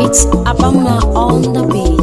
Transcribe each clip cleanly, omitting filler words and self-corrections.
It's Abama on the beat.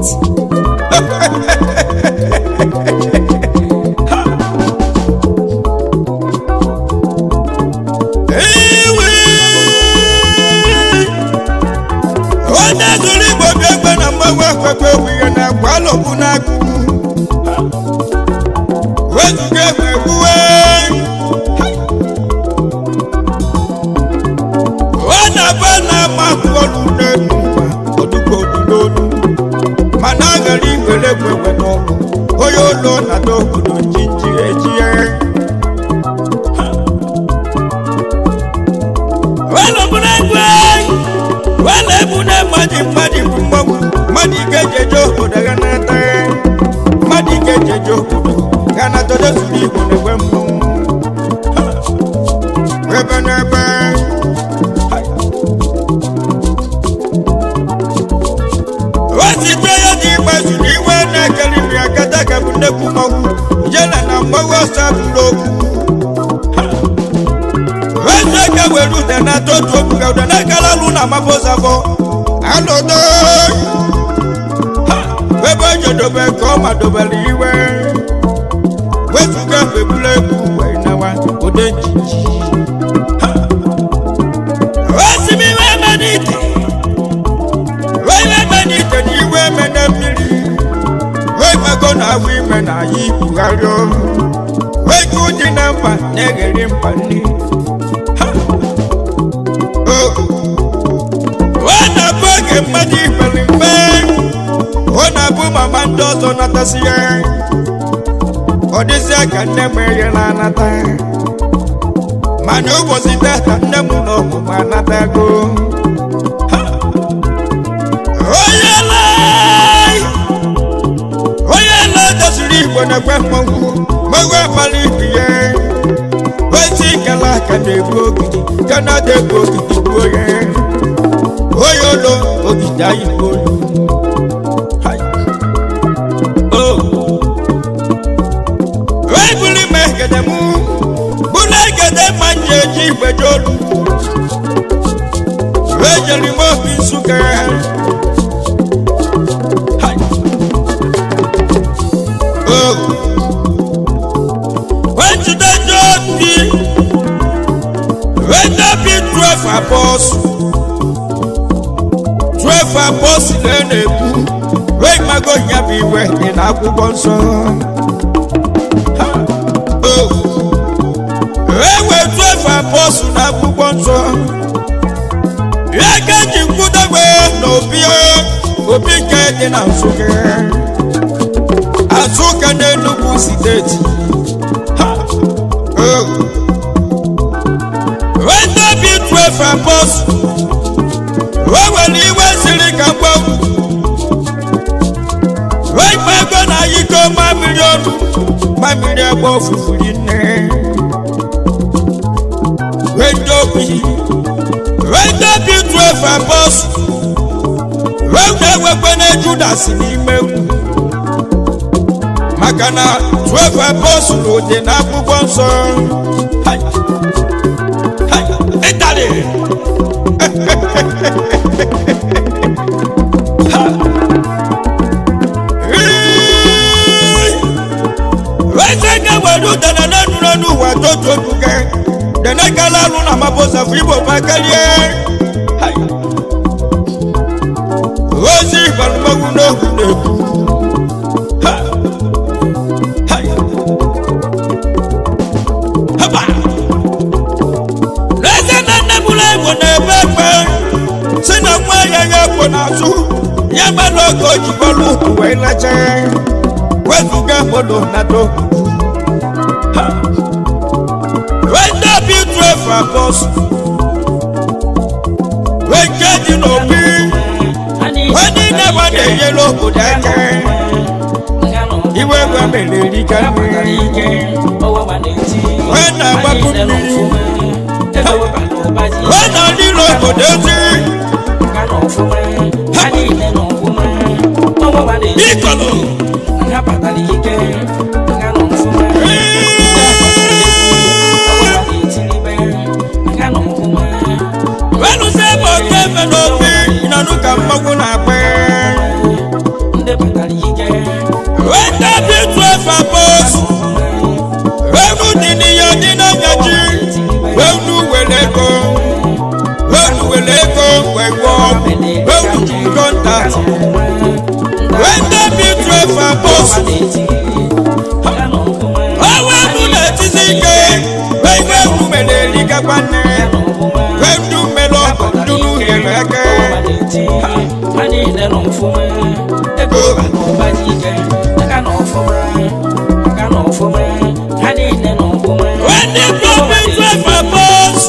Ikolo Wenu sebo keme n'obi inanuka mmagu na-akpe Wenda bi 12 apos Wenu dini ya dina nyaji Wenu welego Wenu contact Wenda bi 12 apos Wenu netizike Wenu melelika kwane Wenu melo dunu heleke When the prophet was proposed,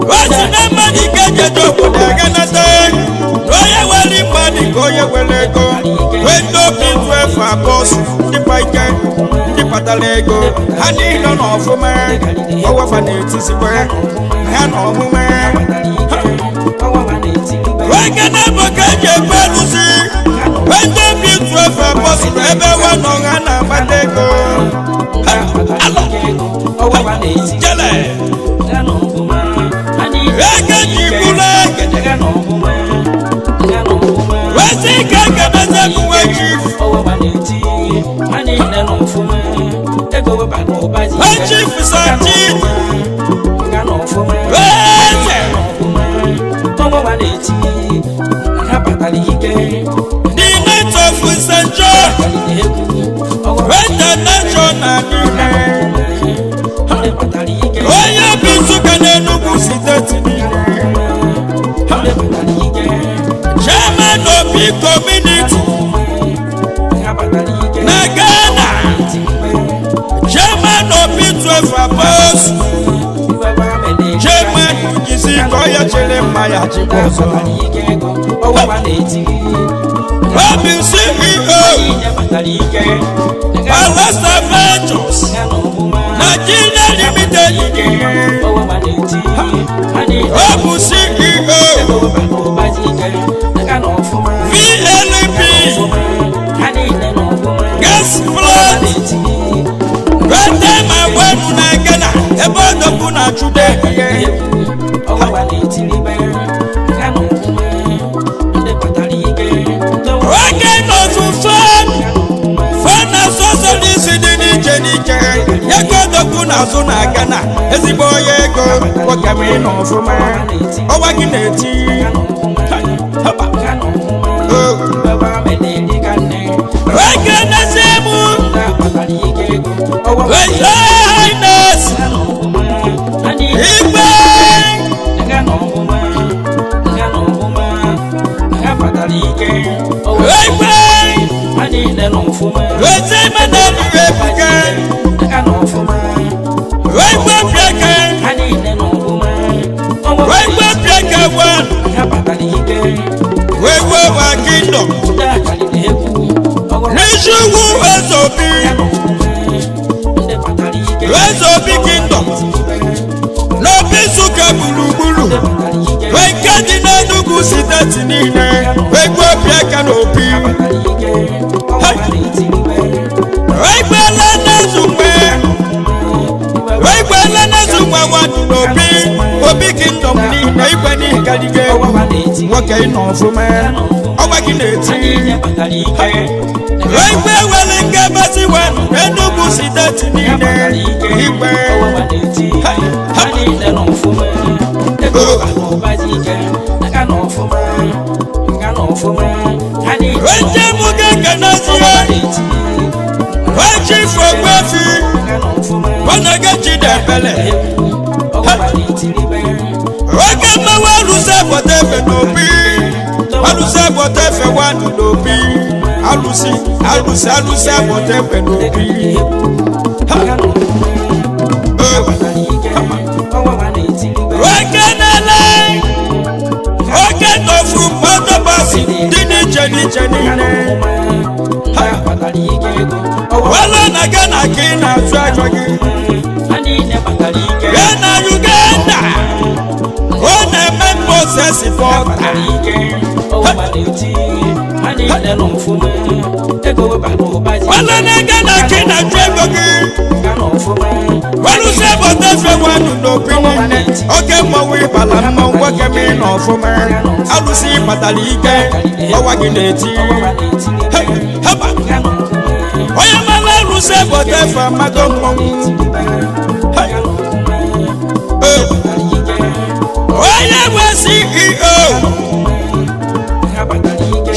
what's the number you get your job for the Ganatan? Roya Wally Money, Goya Welego, when the prophet was proposed, the Pike, the Patalego, honey, none of woman, our fanatics, and all woman. When can I forget your policy? When the prophet was proposed, everyone on an amatego. Jale. Ega jibule. Wasi kaka naza kuwa chief. Chief Santi. Wese. The night of St. John. When the nation and Oya Bisuka Nenubu Sitati Chairman of the community Nagana Chairman of the 12 apostles Chairman Ujisi Koya Chele Maya Chiboso Robin CEO Alasta Ventures Nigeria Limited Obu CEO VLP Gas Flood Right time I went to Nagana about the Puna today Again also fun as social incident Yako the Puna Zona Gana Ezigbo Yego Wakamino from Owagineti Wakanasemu Highness Igbo Rezobi Kingdom No Bisuka Bulubulu Wekadi na Nugu Sitati Nine Wekwa Piaka Nopi Wekwala Nazumwe Wekwala Nazumwe Wadu Nopi Obi Kingdom Nine Ikwani Kadige Waka ino fume Owakineti Wekwe Welinga Basi Wenu Enugu Sitati Nine Iwe Wenje Muge Kanazia Wenji Fogwafi Wanagachi Debele Wagama Waluse Botefe Nobi Waluse Botefe Wanu Nobi Alusi Botefe Nobi Wakanala Wakato from Motabasi Dini Jenny Wala Nagana Kina Tragedy Ghana Uganda One man possess it for wala nega na kina chego walu se bote fe wanu no pinine oge mawi bala mma woke mi no fuma alusi patalike owagi neti haba oya mala lu se bote fe magomo oya wasi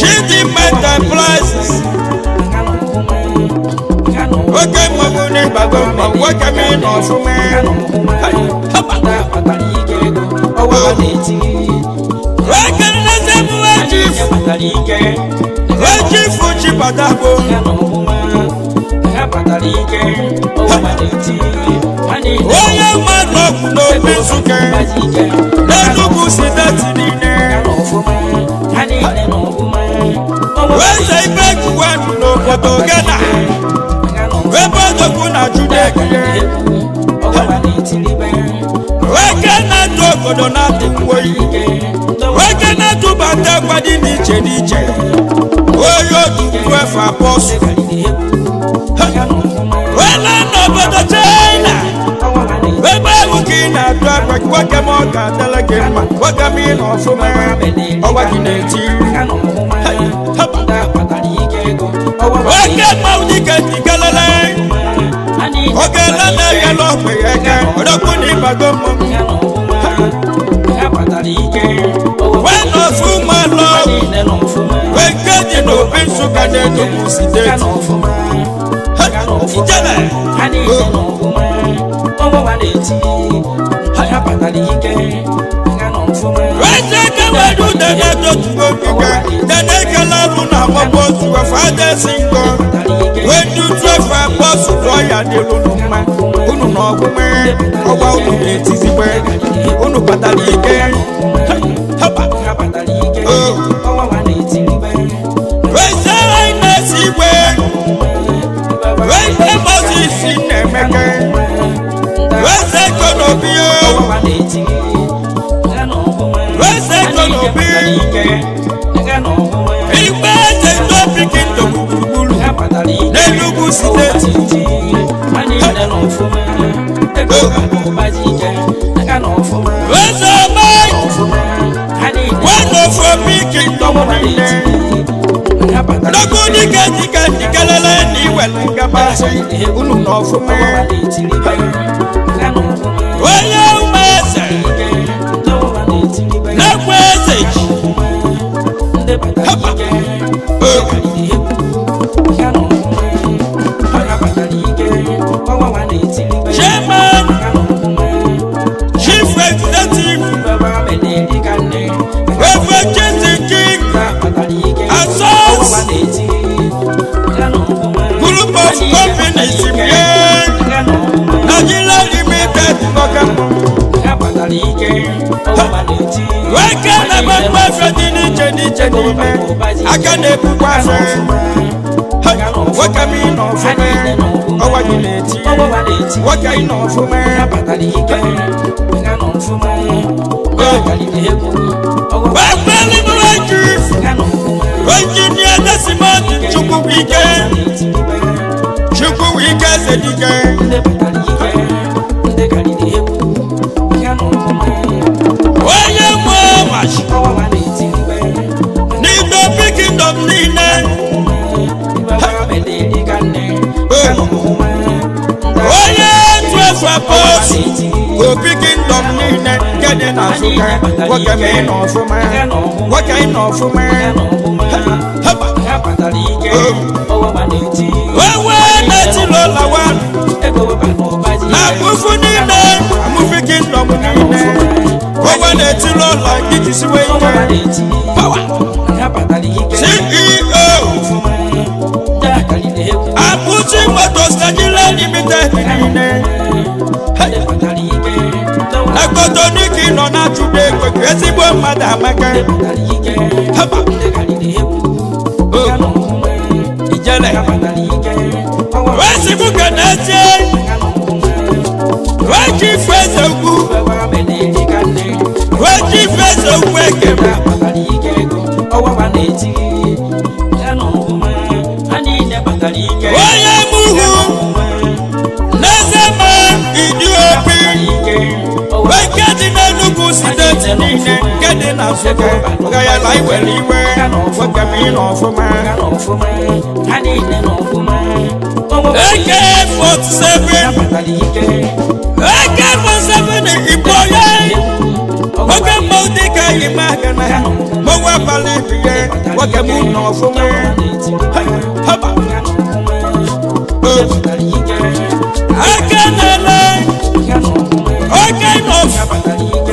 Chief Michael Udegbi oge mawune bagoma woke mi no fuma Chief Badabo oye malo no bisuke nenugu sidati nine wese ibeku wanu no potogena webodoku na judekile wekena togodo na tinwoyi wekena tubate kwadi niche niche oyo tutu efa posu wela no bodo china webe wukina dwakwa wake moka telegema wake mi no fume owagi neti wake maudike tikalele oge lana yelo peyeke odokuni bagomo weno fuma lo weke dino binsuka neto musideti ijele weteke wedu dene totugo kike dene kelalu na mobosu wefade singo wedu twefa bosu loya dilunuma unu n'ogume ọgwa unu n'etizigbe unu patalike haba wese ines igwe wese moses nemeke wese konobio wese konobi igbe tendo pikinto gburugburu n'Enugu steeti wese mai one of a pikinto Dogu dike dikelele ni wele ngabasi unu n'ofume onye umeze n'ekweze ji hapa Chairman Chief Executive Evergreen King Assos Group of Companies Nigeria Limited weke na gbagba fedi niche niche n'ime aka na-ebukwa afe weke mi n'ofume ọwa gị na-eti weke ị n'ofume wekweli mụrụ chief engineer Desmond Chukwuwike Zedike onye mụ machi n'ido pikindom niile onye twefa posi obi kingdom niile nke dị na Nsụka nwoke ma ị n'ọfụma nwoke ị n'ọfụma wewe na-etilola na-akpụfu niile amụfi kingdom niile wewe na-etilola ijisiwe ike CEO Abuchi Motors Nigeria Limited niile Nagoto niki nọ na chude ekwe ezigbo mmadụ amaka ijele wezigbo ka na-eche weji feze ugwu weji feze ugwu ekebe onye muhu n'ezema ịdị obi weke dị n'Enugu steeti niile nke dị na Nsụka gayala iwere iwe nwoke m ịnọ ọfụma AK-47 Igbo ya nwoke mmanwụ dịka ime aka na ya mmanwụ abalị ibiye nwoke m ịnọ ọfụma aka na-ele oke enough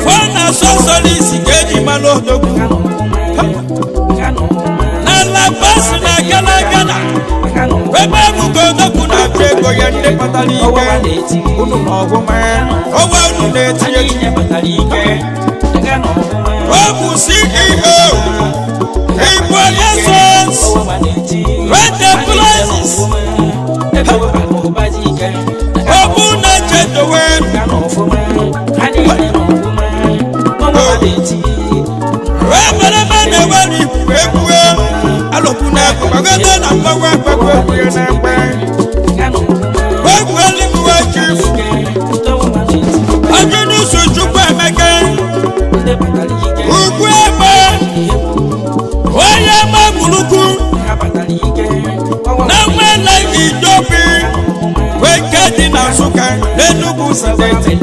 fọ na sọsọlisi ka eji mmanụ odogwu na labasi na gana ebe ebugo odogwu na-achọ ego ya ndị kpatara ike unu na ọgwụma ọgwa unu na-etinye ọ bụ CEO Igbo Essence Enterprises ọ bụ na-echedowe eberebe na-ewere ikwu ekwue alụkwu na-ekwu gbagode na mgbawa akpagbu ekwue na-ekpe egwu eluigwe Chief Ajụnusu Chukwu Emeka ugwu ebe onye eme gburugburu na nwele Idobi weke dị na Nsụka n'Enugu steeti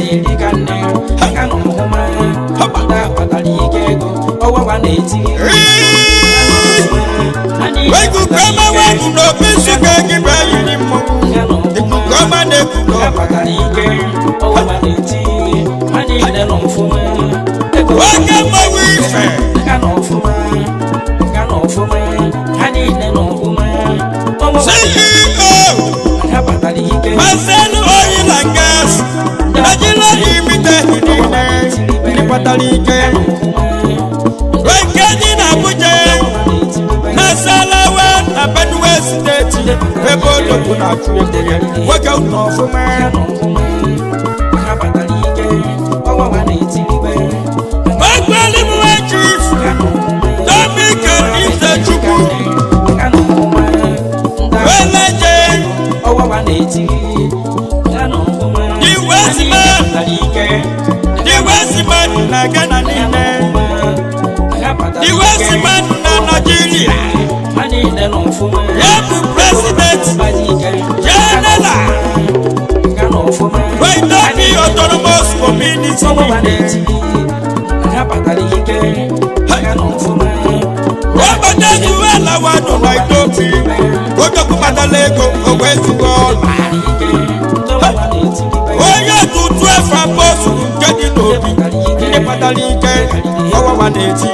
ikuku ọma wepụ n'obi Nsụka gị bụ enyi dị mmọnwụ ikuku ọma na-ekwu oke mmanwụ ife CEO Marcel Oil and Gas Nigeria Limited niile ndị kpatara ike weke dị na Abuja na Salawa na Benue steeti ebe odogwu na-achụ ego ya nwoke ụlọ ọfụma Igbo Chief Dominican Ifechukwu Weleje the Westman na Ghana niile the Westman na Nigeria ya bụ President General Igbo Autonomous Community obodo ezuwela wadụ na Igbo odokwumadala ego owezugo onye tutu efe apọsụ nke dị n'obi ndị kpatara ike ọwawa na-eti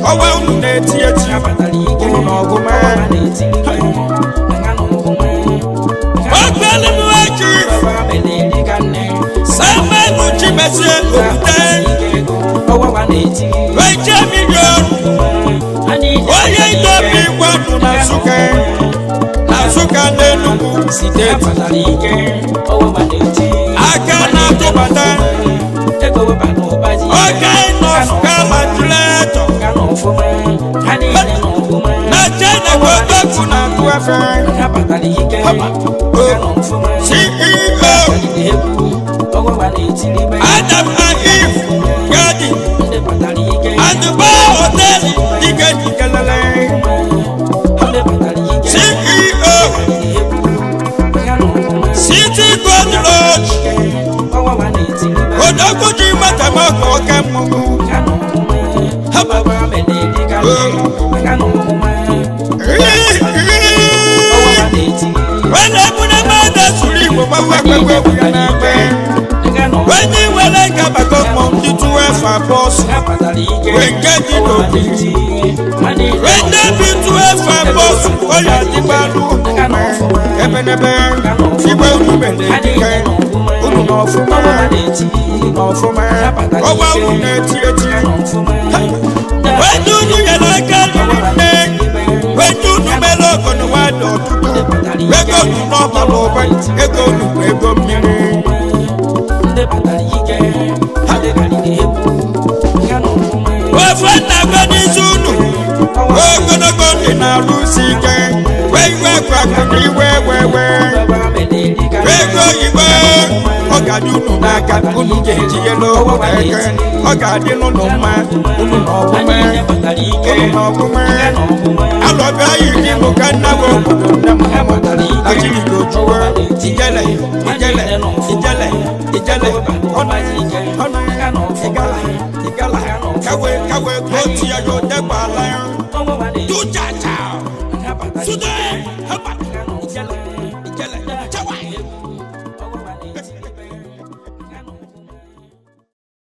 ọwa unu na-eti eti unu na ọgụma ogbelimwe Chief Samuel Chimezie Okwute weje milion onye Idobi gwadụ na Nsụka n'Enugu steeti aka na-atụbata oke enough calculator na China ka odogwu na-atụ efe CEO Adam and Eve Garden and Bar Hotel Dikelele CEO City Gold Lodge odogwu ji matamaka oke mmụmụ wele ebune mmadụ suru Igbo gbawa gbegbe ya na-agbe wenye wele gabako mmụmụ ndị tụwa efe abọsụ wenge dị n'obi wende bi tụwa efe abọsụ oya dịgbalụ ebenebe igbe unu na-edike unu n'ọfụma ọgba unu na-eti eti wende unu nyere aka nne wende unu mere ọgọ n'ụwa dị ọtụtụ ego unu n'ọbara ụba ego unu bụ ego mmiri ofe nna gbe n'isi unu ogologo dị na-alụsi ike wee kwakụ iwe ego igwe ọ ga-adị unu n'aka unu ga-etinye n'okwu eke ọ ga-adị n'ụlọ mma unu n'ọgwụme alọbịa yiri mụ ka nna bụ obodo nne m achịrịgo juwe ijele ọnụ kawe kotu ya yo degba ala ya tujaja sude